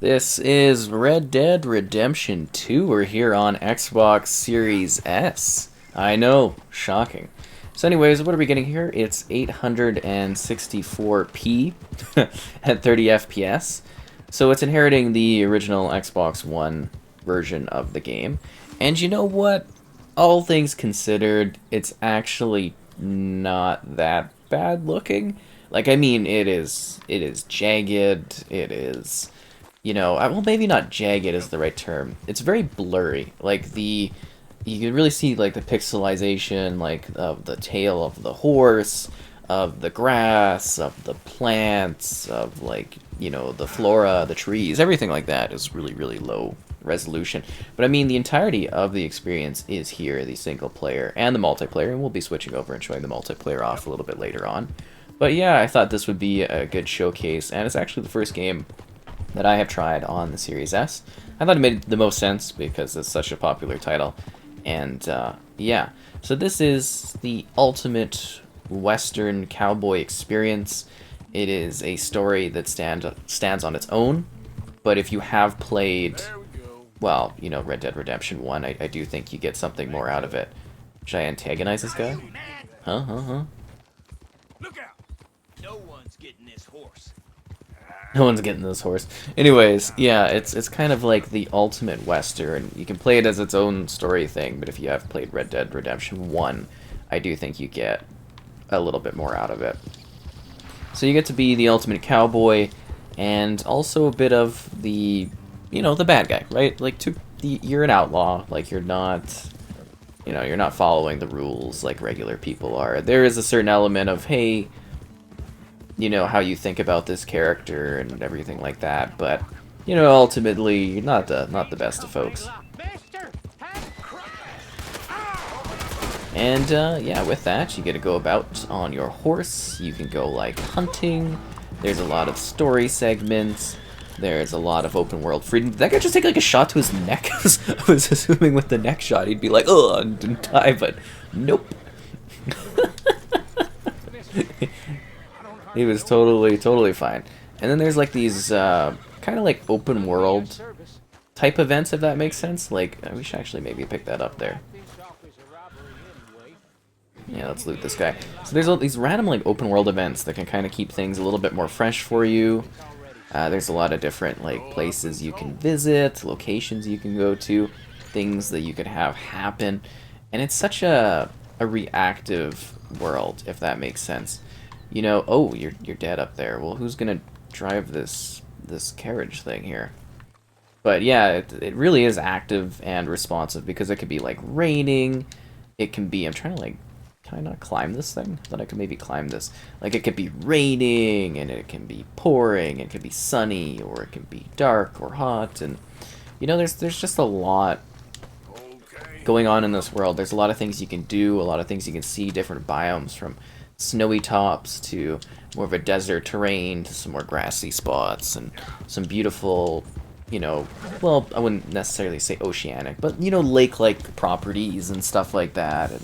This is Red Dead Redemption 2. We're here on Xbox Series S. I know, shocking. So anyways, what are we getting here? It's 864p at 30 FPS. So it's inheriting the original Xbox One version of the game. And you know what? All things considered, it's actually not that bad looking. Like, I mean, it is jagged, it is, well, maybe not jagged is the right term. It's very blurry. Like you can really see like the pixelization, like of the tail of the horse, of the grass, of the plants, of like the flora, the trees, everything like that is really really low resolution. But I mean, the entirety of the experience is here, the single player and the multiplayer, and we'll be switching over and showing the multiplayer off a little bit later on. But yeah, I thought this would be a good showcase, and it's actually the first game that I have tried on the Series S. I thought it made the most sense because it's such a popular title. And yeah, so this is the ultimate Western cowboy experience. It is a story that stands on its own, but if you have played, well, Red Dead Redemption 1, I do think you get something more out of it. Should I antagonize this guy? Huh? Look out! No one's getting this horse. No one's getting this horse. Anyways, yeah, it's kind of like the ultimate Western. You can play it as its own story thing, but if you have played Red Dead Redemption 1, I do think you get a little bit more out of it. So you get to be the ultimate cowboy, and also a bit of the, the bad guy, right? Like, you're an outlaw. Like, you're not, you're not following the rules like regular people are. There is a certain element of, hey, how you think about this character and everything like that, but ultimately you're not the best of folks. And yeah, with that you get to go about on your horse. You can go like hunting. There's a lot of story segments. There's a lot of open world freedom. Did that guy just take like a shot to his neck? I was assuming with the neck shot he'd be like, oh, and die, but nope. He was totally fine. And then there's like these kind of like open world type events, if that makes sense. Like, we should actually maybe pick that up there. Yeah, let's loot this guy. So there's all these random like open world events that can kind of keep things a little bit more fresh for you. There's a lot of different like places you can visit, locations you can go to, things that you could have happen, and it's such a reactive world, if that makes sense. Oh, you're dead up there. Well, who's gonna drive this carriage thing here? But yeah, it really is active and responsive because it could be like raining. It can be, I'm trying to like, can I not climb this thing? I thought I could maybe climb this. Like, it could be raining, and it can be pouring, it could be sunny, or it can be dark or hot, and there's just a lot going on in this world. There's a lot of things you can do, a lot of things you can see, different biomes, from snowy tops to more of a desert terrain to some more grassy spots and some beautiful, well, I wouldn't necessarily say oceanic, but lake-like properties and stuff like that. And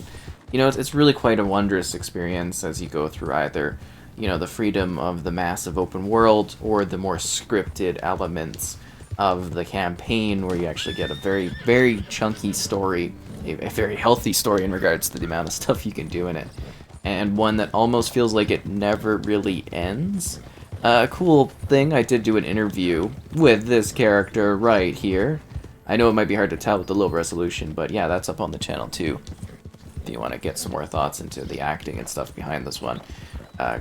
it's really quite a wondrous experience as you go through either the freedom of the massive open world or the more scripted elements of the campaign, where you actually get a very very chunky story, a very healthy story in regards to the amount of stuff you can do in it, and one that almost feels like it never really ends. A cool thing, I did do an interview with this character right here. I know it might be hard to tell with the low resolution, but yeah, that's up on the channel too, if you want to get some more thoughts into the acting and stuff behind this one.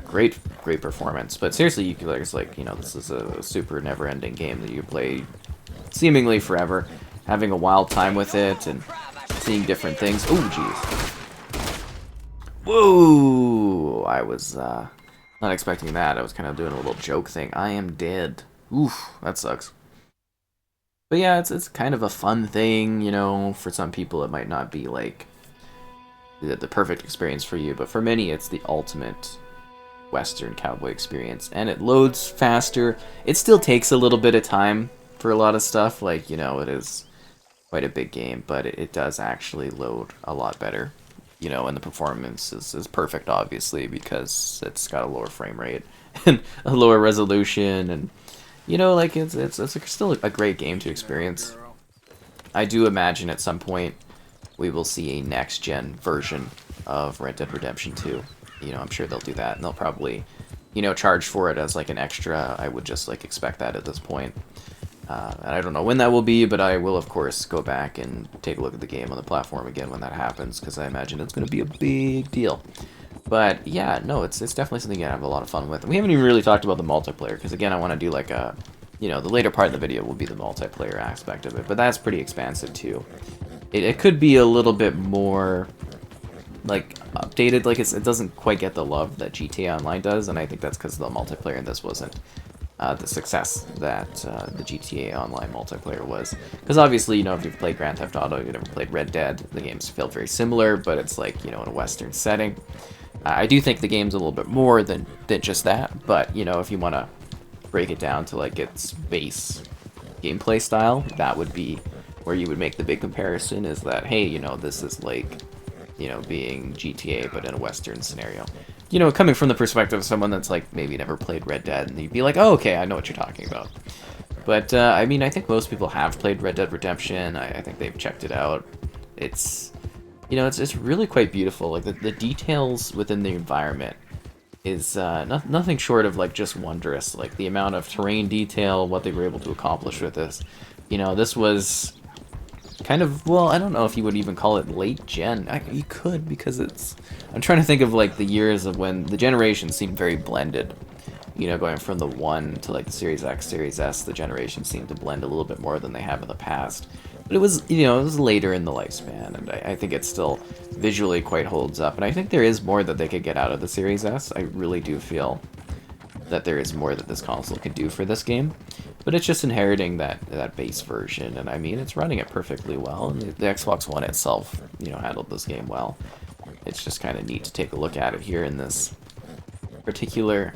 Great performance. But seriously, you could, it's like, this is a super never-ending game that you play seemingly forever, having a wild time with it and seeing different things. Oh, jeez. Whoa! I was not expecting that. I was kind of doing a little joke thing. I am dead. Oof, that sucks. But yeah, it's kind of a fun thing, for some people it might not be like the perfect experience for you, but for many it's the ultimate Western cowboy experience, and it loads faster. It still takes a little bit of time for a lot of stuff, like, it is quite a big game, but it does actually load a lot better. And the performance is perfect, obviously, because it's got a lower frame rate and a lower resolution, and You know, like it's still a great game to experience. I do imagine at some point we will see a next-gen version of Red Dead Redemption 2. You know, I'm sure they'll do that, and they'll probably, you know, charge for it as like an extra. I would just like expect that at this point. And I don't know when that will be, but I will of course go back and take a look at the game on the platform again when that happens, because I imagine it's going to be a big deal. But yeah, no, it's definitely something I have a lot of fun with. And we haven't even really talked about the multiplayer, because again, I want to do like a, you know, the later part of the video will be the multiplayer aspect of it, but that's pretty expansive too. It could be a little bit more like updated, like it doesn't quite get the love that GTA Online does, and I think that's because the multiplayer in this wasn't the success that the GTA Online multiplayer was. Because obviously, you know, if you've played Grand Theft Auto, you've never played Red Dead, the games feel very similar, but it's like, you know, in a Western setting. I do think the game's a little bit more than just that, but, you know, if you want to break it down to, like, its base gameplay style, that would be where you would make the big comparison, is that, hey, you know, this is like, you know, being GTA, but in a Western scenario. You know, coming from the perspective of someone that's, like, maybe never played Red Dead, and you'd be like, oh, okay, I know what you're talking about. But, I mean, I think most people have played Red Dead Redemption. I think they've checked it out. It's... You know, it's really quite beautiful. Like, the details within the environment is nothing short of, like, just wondrous. Like, the amount of terrain detail, what they were able to accomplish with this. You know, this was kind of, well, I don't know if you would even call it late gen. You could, because it's... I'm trying to think of, like, the years of when the generations seemed very blended. You know, going from the 1 to, like, the Series X, Series S, the generations seemed to blend a little bit more than they have in the past. But it was, you know, it was later in the lifespan, and I think it still visually quite holds up. And I think there is more that they could get out of the Series S. I really do feel that there is more that this console can do for this game. But it's just inheriting that base version, and I mean, it's running it perfectly well, and the Xbox One itself, you know, handled this game well. It's just kind of neat to take a look at it here in this particular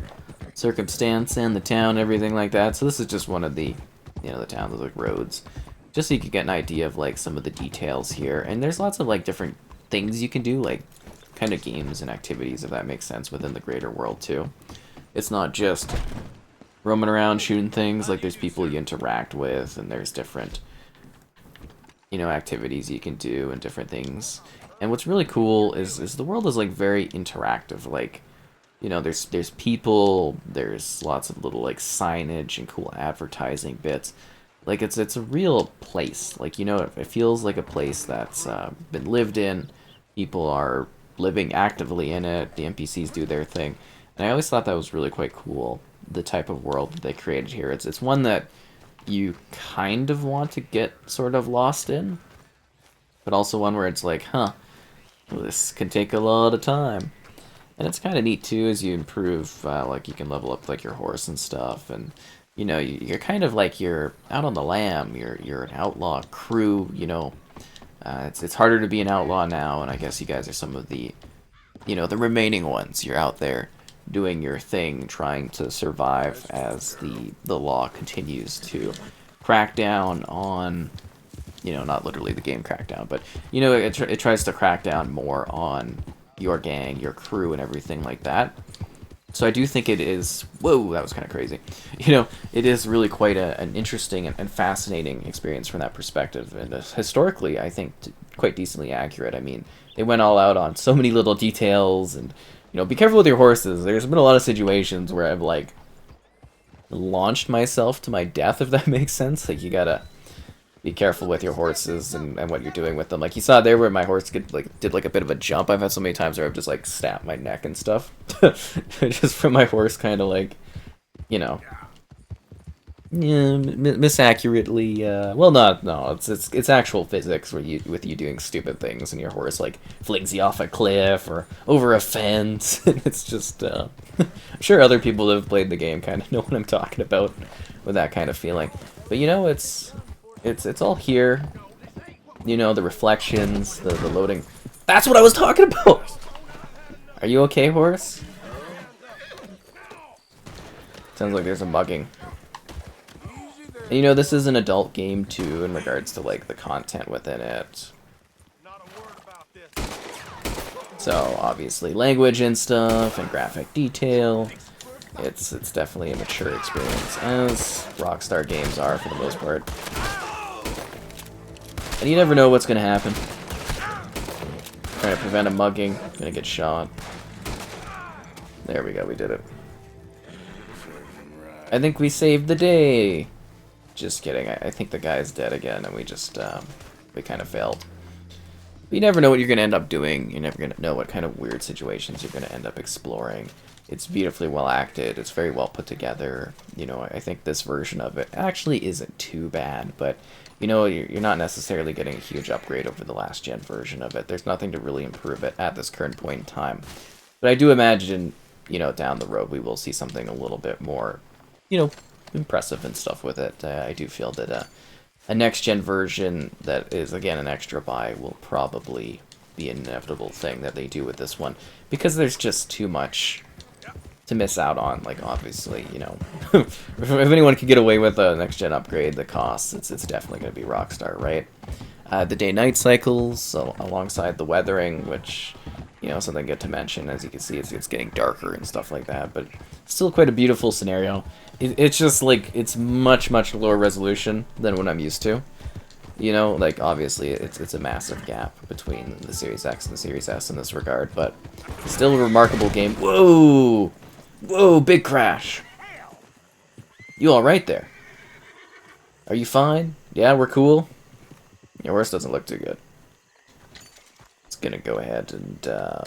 circumstance, and the town, everything like that. So this is just one of the, you know, the towns with, like, roads. Just so you can get an idea of, like, some of the details here. And there's lots of, like, different things you can do, like, kind of games and activities, if that makes sense, within the greater world, too. It's not just roaming around shooting things. Like, there's people you interact with, and there's different, you know, activities you can do and different things. And what's really cool is the world is, like, very interactive. Like, you know, there's people, there's lots of little, like, signage and cool advertising bits. Like, it's a real place. Like, you know, it feels like a place that's been lived in. People are living actively in it. The NPCs do their thing. And I always thought that was really quite cool, the type of world that they created here. It's one that you kind of want to get sort of lost in, but also one where it's like, huh, well, this can take a lot of time. And it's kind of neat, too, as you improve, like, you can level up, like, your horse and stuff, and... You know, you're kind of like you're out on the lam. You're an outlaw crew. You know, it's harder to be an outlaw now, and I guess you guys are some of the, you know, the remaining ones. You're out there doing your thing, trying to survive as the law continues to crack down on, you know, not literally the game crackdown, but you know, it tries to crack down more on your gang, your crew, and everything like that. So I do think it is... Whoa, that was kind of crazy. You know, it is really quite an interesting and fascinating experience from that perspective. And historically, I think, quite decently accurate. I mean, they went all out on so many little details. And, you know, be careful with your horses. There's been a lot of situations where I've, like, launched myself to my death, if that makes sense. Like, you gotta be careful with your horses and what you're doing with them. Like, you saw there where my horse did like a bit of a jump. I've had so many times where I've just, like, snapped my neck and stuff. Just from my horse kind of, like, you know, yeah, misaccurately, well, no, it's actual physics with you doing stupid things, and your horse, like, flings you off a cliff or over a fence. And it's just, I'm sure other people that have played the game kind of know what I'm talking about with that kind of feeling. But, you know, it's all here. You know, the reflections, the loading. That's what I was talking about! Are you okay, horse? Sounds like there's a mugging. And, you know, this is an adult game, too, in regards to, like, the content within it. So, obviously, language and stuff, and graphic detail. It's definitely a mature experience, as Rockstar games are for the most part. And you never know what's gonna happen. Trying to prevent a mugging, gonna get shot. There we go, we did it. I think we saved the day! Just kidding, I think the guy's dead again, and we just, we kind of failed. But you never know what you're gonna end up doing, you're never gonna know what kind of weird situations you're gonna end up exploring. It's beautifully well acted, it's very well put together, you know, I think this version of it actually isn't too bad, but, you know, you're not necessarily getting a huge upgrade over the last gen version of it. There's nothing to really improve it at this current point in time. But I do imagine, you know, down the road we will see something a little bit more, you know, impressive and stuff with it. I do feel that a next-gen version that is, again, an extra buy will probably be an inevitable thing that they do with this one, because there's just too much to miss out on. Like, obviously, you know, if anyone could get away with a next-gen upgrade, the cost, it's definitely going to be Rockstar, right? The day-night cycles, so alongside the weathering, which, you know, something good to mention. As you can see, it's getting darker and stuff like that, but still quite a beautiful scenario. It's just, like, it's much, much lower resolution than what I'm used to. You know, like, obviously, it's a massive gap between the Series X and the Series S in this regard, but it's still a remarkable game. Whoa! Whoa, big crash! You alright there? Are you fine? Yeah, we're cool? Your horse doesn't look too good. It's gonna go ahead and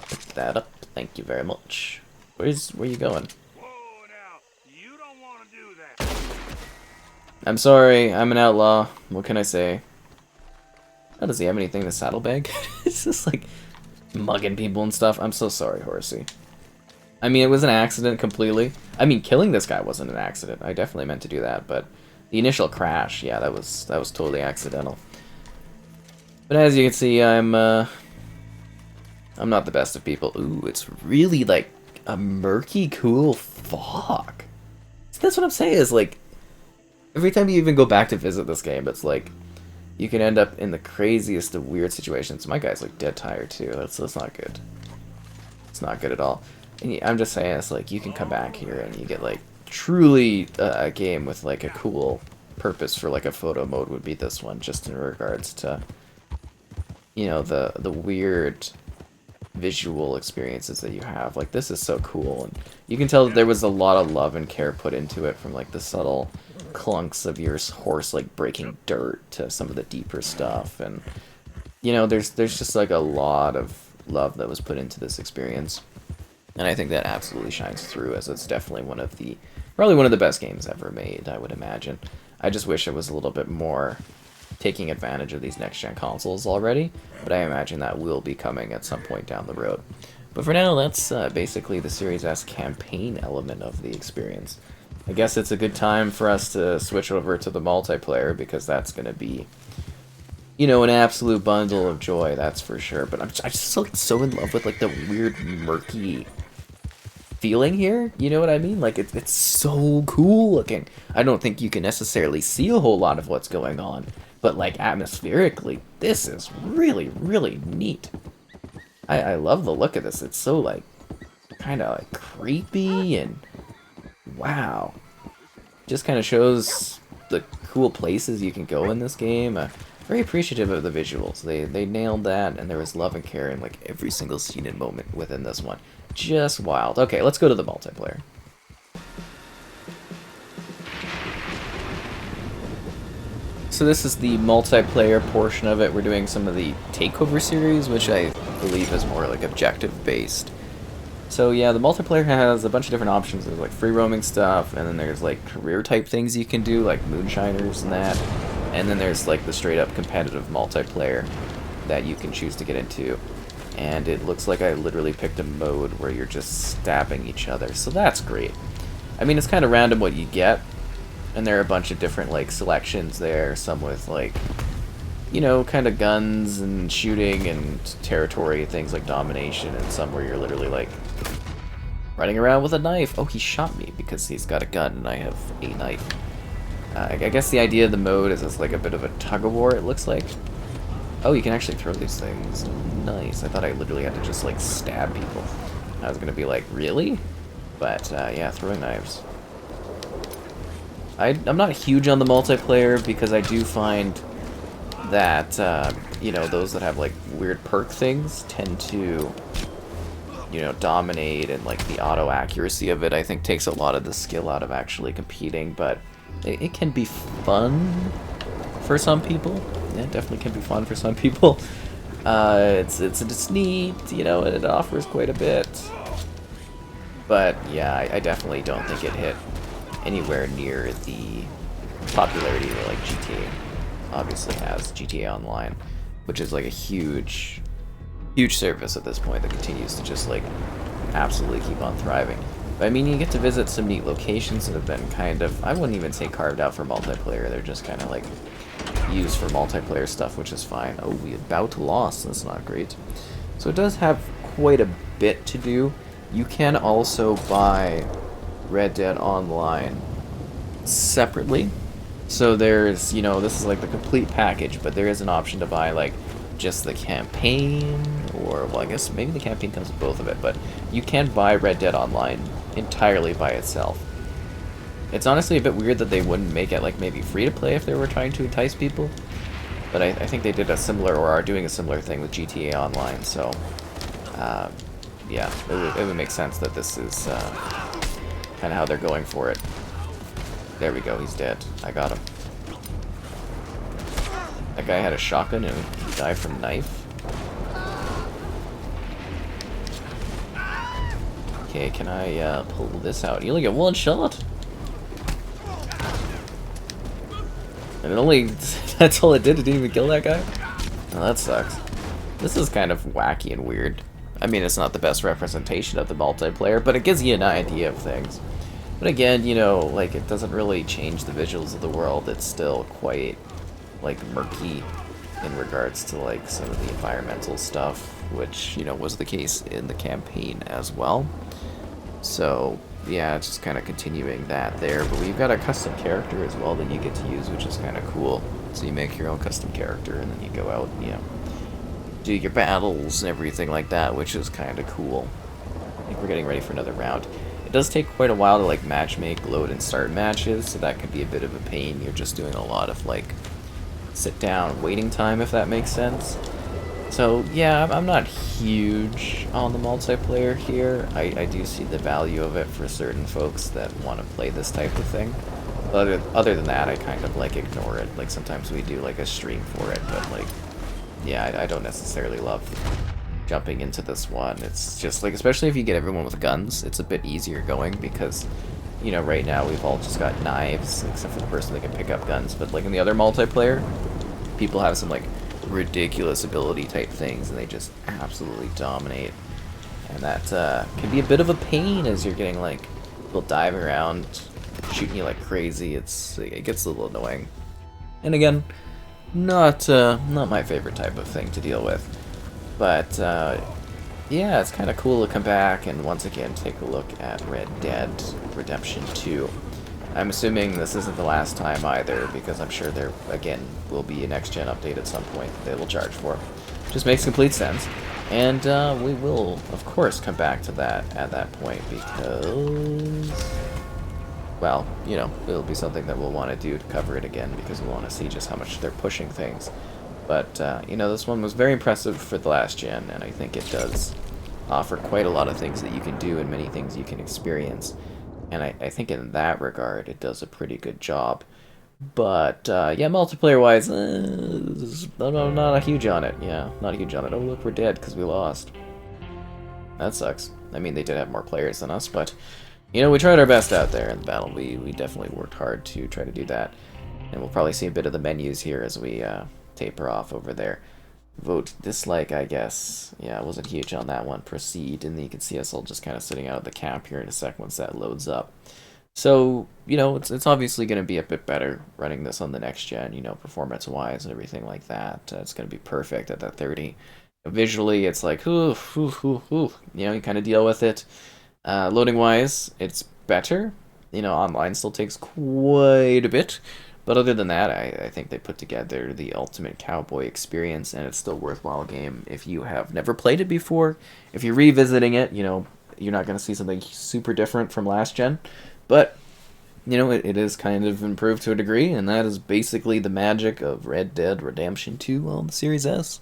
pick that up. Thank you very much. Where you going? Whoa, now, you don't want to do that. I'm sorry, I'm an outlaw. What can I say? Oh, does he have anything in the saddlebag? It's just like mugging people and stuff. I'm so sorry, horsey. I mean, it was an accident completely. I mean, killing this guy wasn't an accident. I definitely meant to do that, but the initial crash, yeah, that was totally accidental. But as you can see, I'm not the best of people. Ooh, it's really like a murky, cool fog. That's what I'm saying. Is like every time you even go back to visit this game, it's like you can end up in the craziest of weird situations. My guy's like dead tired too. That's not good. It's not good at all. And I'm just saying, it's like you can come back here and you get like truly a game with like a cool purpose for like a photo mode would be this one, just in regards to, you know, the weird visual experiences that you have. Like, this is so cool, and you can tell that there was a lot of love and care put into it, from like the subtle clunks of your horse like breaking dirt to some of the deeper stuff. And you know, there's just like a lot of love that was put into this experience, and I think that absolutely shines through, as it's definitely probably one of the best games ever made, I would imagine. I just wish it was a little bit more taking advantage of these next-gen consoles already, but I imagine that will be coming at some point down the road. But for now, that's basically the Series S campaign element of the experience. I guess it's a good time for us to switch over to the multiplayer, because that's going to be, you know, an absolute bundle of joy, that's for sure. But I'm just so in love with like the weird murky feeling here, you know what I mean? Like, it's so cool looking. I don't think you can necessarily see a whole lot of what's going on, but like atmospherically, this is really, really neat. I love the look of this. It's so like kind of like creepy, and wow, just kind of shows the cool places you can go in this game. Very appreciative of the visuals. They nailed that, and there was love and care in like every single scene and moment within this one. Just wild. Okay, let's go to the multiplayer. So this is the multiplayer portion of it. We're doing some of the Takeover series, which I believe is more like objective based. So yeah, the multiplayer has a bunch of different options. There's like free roaming stuff, and then there's like career type things you can do, like moonshiners and that. And then there's like the straight up competitive multiplayer that you can choose to get into. And it looks like I literally picked a mode where you're just stabbing each other, so that's great. I mean, it's kind of random what you get, and there are a bunch of different like selections there, some with like, you know, kind of guns and shooting and territory, things like domination, and some where you're literally like running around with a knife. Oh, he shot me because he's got a gun and I have a knife. I guess the idea of the mode is it's like a bit of a tug-of-war, it looks like. Oh, you can actually throw these things. Nice. I thought I literally had to just, like, stab people. I was gonna be like, really? But yeah, throwing knives. I'm not huge on the multiplayer because I do find that, you know, those that have, like, weird perk things tend to, you know, dominate, and, like, the auto-accuracy of it, I think, takes a lot of the skill out of actually competing, but it can be fun for some people. Yeah, it definitely can be fun for some people. It's neat, you know, and it offers quite a bit. But, yeah, I definitely don't think it hit anywhere near the popularity that, like, GTA obviously has. GTA Online, which is, like, a huge service at this point that continues to just, like, absolutely keep on thriving. But, I mean, you get to visit some neat locations that have been kind of, I wouldn't even say carved out for multiplayer, they're just kind of, like, used for multiplayer stuff, which is fine. Oh, we about lost, that's not great. So it does have quite a bit to do. You can also buy Red Dead Online separately. So there's, you know, this is like the complete package, but there is an option to buy, like, just the campaign, or, well, I guess maybe the campaign comes with both of it, but you can buy Red Dead Online entirely by itself. It's honestly a bit weird that they wouldn't make it, like, maybe free to play if they were trying to entice people, but I think they did a similar, or are doing a similar thing with GTA Online, so, yeah, it would make sense that this is kind of how they're going for it. There we go, he's dead. I got him. That guy had a shotgun and he died from knife. Okay, can I pull this out? You only get one shot? And it only, that's all it did? It didn't even kill that guy? Oh, that sucks. This is kind of wacky and weird. I mean, it's not the best representation of the multiplayer, but it gives you an idea of things. But again, you know, like, it doesn't really change the visuals of the world. It's still quite, like, murky in regards to, like, some of the environmental stuff, which, you know, was the case in the campaign as well. So, yeah, it's just kind of continuing that there. But we've got a custom character as well that you get to use, which is kind of cool. So you make your own custom character, and then you go out and, you know, do your battles and everything like that, which is kind of cool. I think we're getting ready for another round. It does take quite a while to, like, matchmake, load, and start matches, so that could be a bit of a pain. You're just doing a lot of, like, sit-down waiting time, if that makes sense. So, yeah, I'm not huge on the multiplayer here. I do see the value of it for certain folks that want to play this type of thing. But other than that, I kind of, like, ignore it. Like, sometimes we do, like, a stream for it, but, like, yeah, I don't necessarily love jumping into this one. It's just, like, especially if you get everyone with guns, it's a bit easier going because, you know, right now we've all just got knives, except for the person that can pick up guns. But, like, in the other multiplayer, people have some, like, ridiculous ability type things, and they just absolutely dominate. And that can be a bit of a pain as you're getting, like, people diving around, shooting you like crazy. It gets a little annoying. And again, not my favorite type of thing to deal with. But, yeah, it's kind of cool to come back and once again take a look at Red Dead Redemption 2. I'm assuming this isn't the last time either, because I'm sure there, again, will be a next-gen update at some point that they will charge for. Just makes complete sense. And we will, of course, come back to that at that point because, well, you know, it'll be something that we'll want to do to cover it again because we want to see just how much they're pushing things. But, you know, this one was very impressive for the last gen, and I think it does offer quite a lot of things that you can do and many things you can experience. And I think in that regard, it does a pretty good job. But, yeah, multiplayer-wise, I'm not huge on it. Yeah, not huge on it. Oh, look, we're dead because we lost. That sucks. I mean, they did have more players than us, but, you know, we tried our best out there in the battle. We definitely worked hard to try to do that. And we'll probably see a bit of the menus here as we taper off over there. Vote dislike, I guess. Yeah, I wasn't huge on that one. Proceed, and then you can see us all just kind of sitting out of the camp here in a sec once that loads up. So, you know, it's obviously going to be a bit better running this on the next gen, you know, performance-wise and everything like that. It's going to be perfect at that 30. Visually, it's like, you know, you kind of deal with it. Loading-wise, it's better. You know, online still takes quite a bit. But other than that, I think they put together the ultimate cowboy experience, and it's still a worthwhile game if you have never played it before. If you're revisiting it, you know, you're not going to see something super different from last gen, but you know, it is kind of improved to a degree, and that is basically the magic of Red Dead Redemption 2 on the Series S.